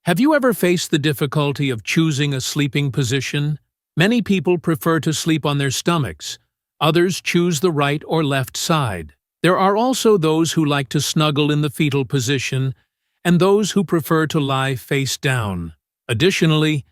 Have you ever faced the difficulty of choosing a sleeping position? Many people prefer to sleep on their stomachs. Others choose the right or left side. There are also those who like to snuggle in the fetal position, and those who prefer to lie face down. Additionally,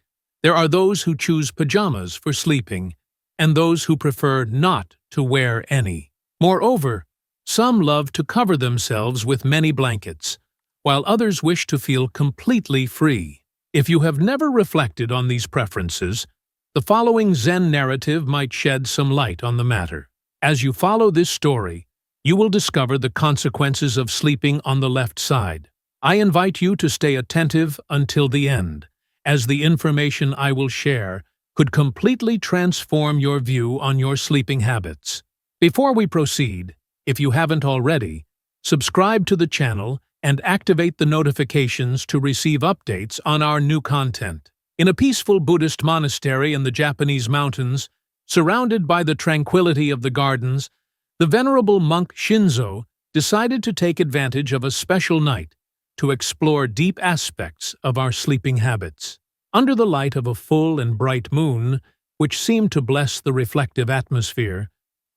there are those who choose pajamas for sleeping, and those who prefer not to wear any. Moreover, some love to cover themselves with many blankets, while others wish to feel completely free. If you have never reflected on these preferences, the following Zen narrative might shed some light on the matter. As you follow this story, you will discover the consequences of sleeping on the left side. I invite you to stay attentive until the end, as the information I will share could completely transform your view on your sleeping habits. Before we proceed, if you haven't already, subscribe to the channel and activate the notifications to receive updates on our new content. In a peaceful Buddhist monastery in the Japanese mountains, surrounded by the tranquility of the gardens, the venerable monk Shinzo decided to take advantage of a special night to explore deep aspects of our sleeping habits. Under the light of a full and bright moon, which seemed to bless the reflective atmosphere,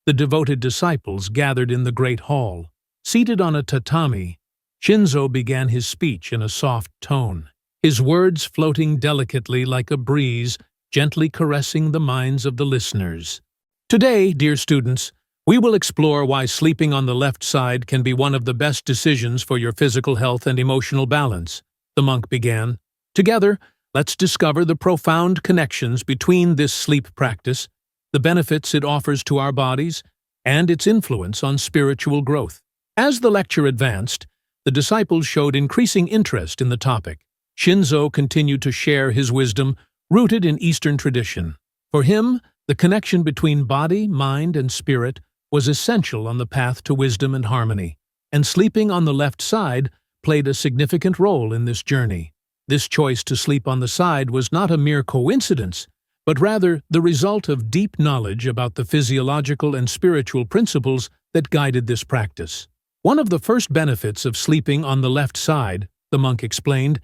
the devoted disciples gathered in the great hall. Seated on a tatami, Shinzo began his speech in a soft tone, his words floating delicately like a breeze, gently caressing the minds of the listeners. Today, dear students, we will explore why sleeping on the left side can be one of the best decisions for your physical health and emotional balance, the monk began. Together, let's discover the profound connections between this sleep practice, the benefits it offers to our bodies, and its influence on spiritual growth. As the lecture advanced, the disciples showed increasing interest in the topic. Shinzo continued to share his wisdom, rooted in Eastern tradition. For him, the connection between body, mind, and spirit was essential on the path to wisdom and harmony, and sleeping on the left side played a significant role in this journey. This choice to sleep on the side was not a mere coincidence, but rather the result of deep knowledge about the physiological and spiritual principles that guided this practice. One of the first benefits of sleeping on the left side, the monk explained,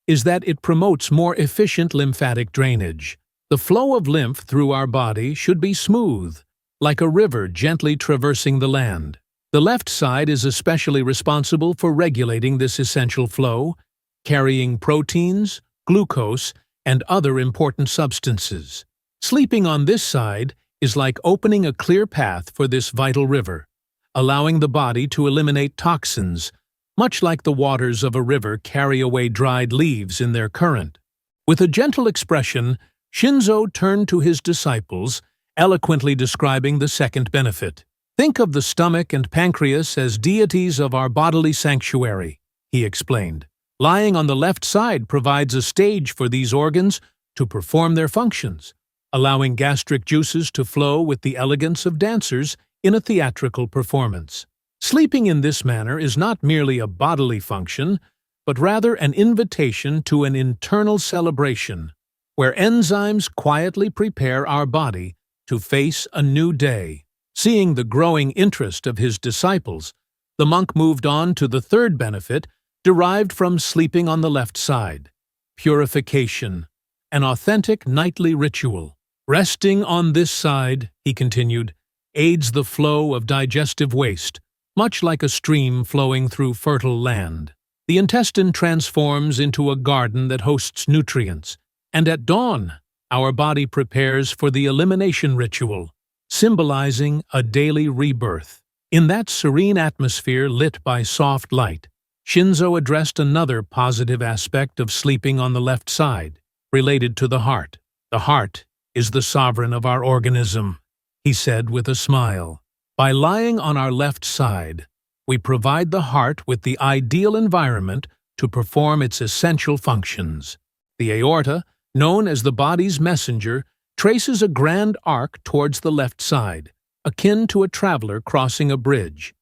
is that it promotes more efficient lymphatic drainage. The flow of lymph through our body should be smooth, like a river gently traversing the land. The left side is especially responsible for regulating this essential flow, carrying proteins, glucose, and other important substances. Sleeping on this side is like opening a clear path for this vital river, allowing the body to eliminate toxins, much like the waters of a river carry away dried leaves in their current. With a gentle expression, Shinzo turned to his disciples, eloquently describing the second benefit. Think of the stomach and pancreas as deities of our bodily sanctuary, he explained. Lying on the left side provides a stage for these organs to perform their functions, allowing gastric juices to flow with the elegance of dancers in a theatrical performance. Sleeping in this manner is not merely a bodily function, but rather an invitation to an internal celebration, where enzymes quietly prepare our body to face a new day. Seeing the growing interest of his disciples, the monk moved on to the third benefit derived from sleeping on the left side: purification, an authentic nightly ritual. Resting on this side, he continued, aids the flow of digestive waste, much like a stream flowing through fertile land. The intestine transforms into a garden that hosts nutrients, and at dawn, our body prepares for the elimination ritual, symbolizing a daily rebirth. In that serene atmosphere lit by soft light, Shinzo addressed another positive aspect of sleeping on the left side, related to the heart. The heart is the sovereign of our organism, he said with a smile. By lying on our left side, we provide the heart with the ideal environment to perform its essential functions. The aorta, known as the body's messenger, traces a grand arc towards the left side, akin to a traveler crossing a bridge,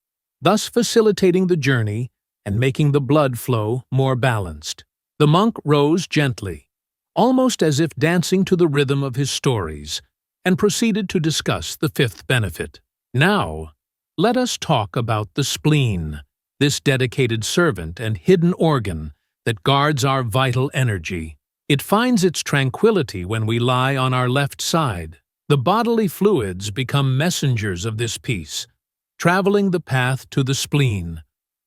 thus facilitating the journey and making the blood flow more balanced. The monk rose gently, almost as if dancing to the rhythm of his stories, and proceeded to discuss the fifth benefit. Now, let us talk about the spleen, this dedicated servant and hidden organ that guards our vital energy. It finds its tranquility when we lie on our left side. The bodily fluids become messengers of this peace, traveling the path to the spleen,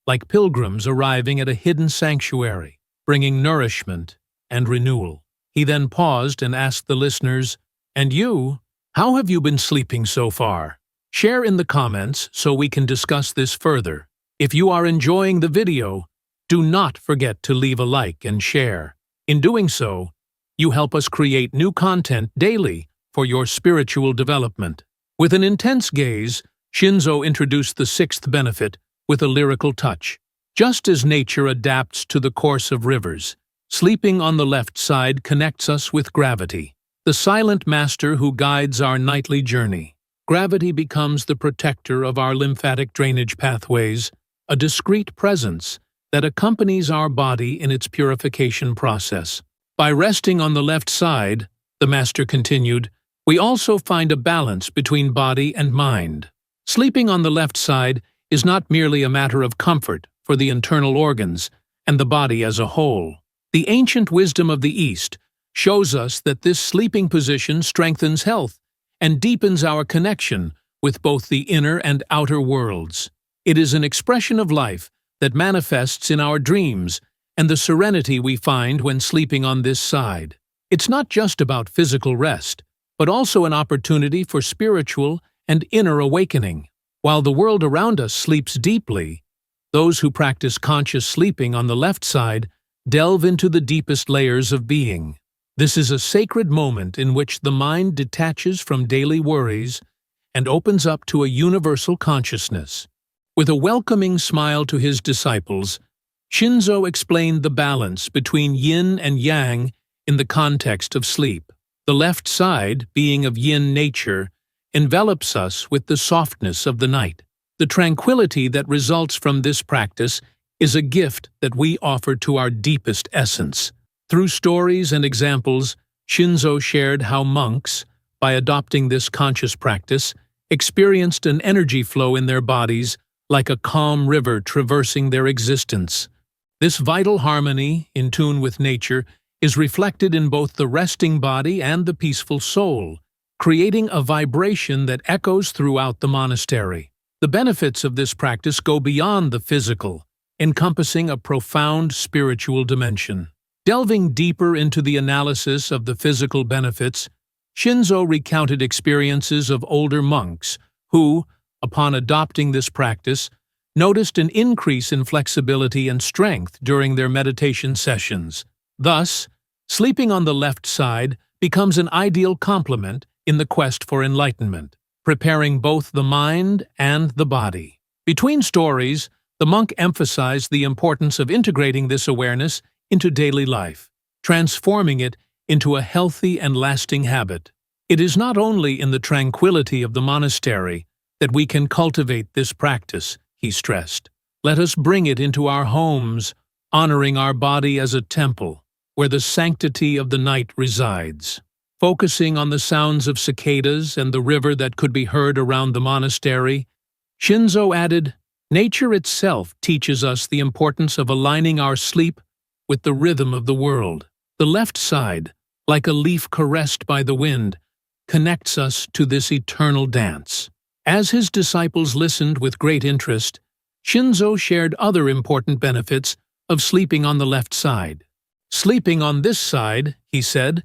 like pilgrims arriving at a hidden sanctuary, bringing nourishment and renewal. He then paused and asked the listeners, "And you, how have you been sleeping so far?" Share in the comments so we can discuss this further. If you are enjoying the video, do not forget to leave a like and share. In doing so, you help us create new content daily for your spiritual development. With an intense gaze, Shinzo introduced the sixth benefit with a lyrical touch. Just as nature adapts to the course of rivers, sleeping on the left side connects us with gravity, the silent master who guides our nightly journey. Gravity becomes the protector of our lymphatic drainage pathways, a discreet presence that accompanies our body in its purification process. By resting on the left side, the master continued, we also find a balance between body and mind. Sleeping on the left side is not merely a matter of comfort for the internal organs and the body as a whole. The ancient wisdom of the East shows us that this sleeping position strengthens health and deepens our connection with both the inner and outer worlds. It is an expression of life that manifests in our dreams and the serenity we find when sleeping on this side. It's not just about physical rest, but also an opportunity for spiritual and inner awakening. While the world around us sleeps deeply, those who practice conscious sleeping on the left side delve into the deepest layers of being. This is a sacred moment in which the mind detaches from daily worries and opens up to a universal consciousness. With a welcoming smile to his disciples, Shinzo explained the balance between yin and yang in the context of sleep. The left side, being of yin nature, envelops us with the softness of the night. The tranquility that results from this practice is a gift that we offer to our deepest essence. Through stories and examples, Shinzo shared how monks, by adopting this conscious practice, experienced an energy flow in their bodies like a calm river traversing their existence. This vital harmony, in tune with nature, is reflected in both the resting body and the peaceful soul, creating a vibration that echoes throughout the monastery. The benefits of this practice go beyond the physical, encompassing a profound spiritual dimension. Delving deeper into the analysis of the physical benefits, Shinzo recounted experiences of older monks who, upon adopting this practice, noticed an increase in flexibility and strength during their meditation sessions. Thus, sleeping on the left side becomes an ideal complement in the quest for enlightenment, preparing both the mind and the body. Between stories, the monk emphasized the importance of integrating this awareness into daily life, transforming it into a healthy and lasting habit. It is not only in the tranquility of the monastery that we can cultivate this practice, he stressed. Let us bring it into our homes, honoring our body as a temple, where the sanctity of the night resides. Focusing on the sounds of cicadas and the river that could be heard around the monastery, Shinzo added, nature itself teaches us the importance of aligning our sleep with the rhythm of the world. The left side, like a leaf caressed by the wind, connects us to this eternal dance. As his disciples listened with great interest, Shinzo shared other important benefits of sleeping on the left side. Sleeping on this side, he said,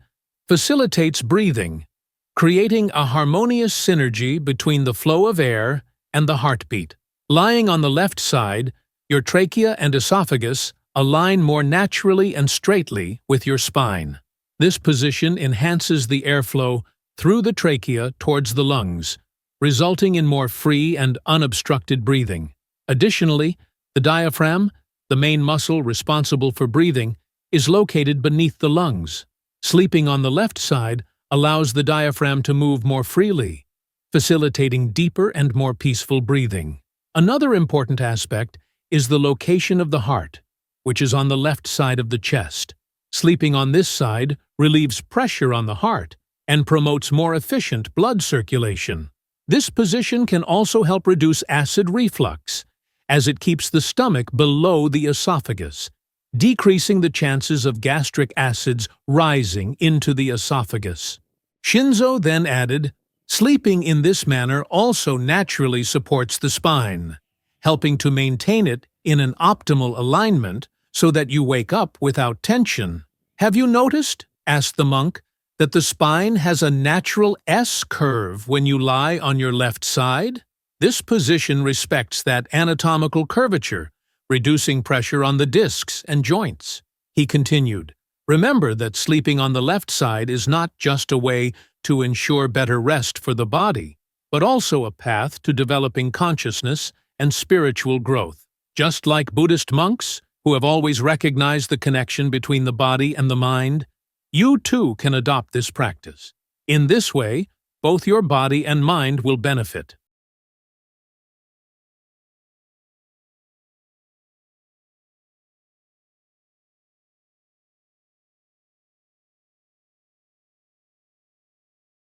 facilitates breathing, creating a harmonious synergy between the flow of air and the heartbeat. Lying on the left side, your trachea and esophagus align more naturally and straightly with your spine. This position enhances the airflow through the trachea towards the lungs, resulting in more free and unobstructed breathing. Additionally, the diaphragm, the main muscle responsible for breathing, is located beneath the lungs. Sleeping on the left side allows the diaphragm to move more freely, facilitating deeper and more peaceful breathing. Another important aspect is the location of the heart, which is on the left side of the chest. Sleeping on this side relieves pressure on the heart and promotes more efficient blood circulation. This position can also help reduce acid reflux, as it keeps the stomach below the esophagus, decreasing the chances of gastric acids rising into the esophagus. Shinzo then added, sleeping in this manner also naturally supports the spine, helping to maintain it in an optimal alignment so that you wake up without tension. Have you noticed, asked the monk, that the spine has a natural S-curve when you lie on your left side? This position respects that anatomical curvature, reducing pressure on the discs and joints. He continued, remember that sleeping on the left side is not just a way to ensure better rest for the body, but also a path to developing consciousness and spiritual growth. Just like Buddhist monks, who have always recognized the connection between the body and the mind, you too can adopt this practice. In this way, both your body and mind will benefit.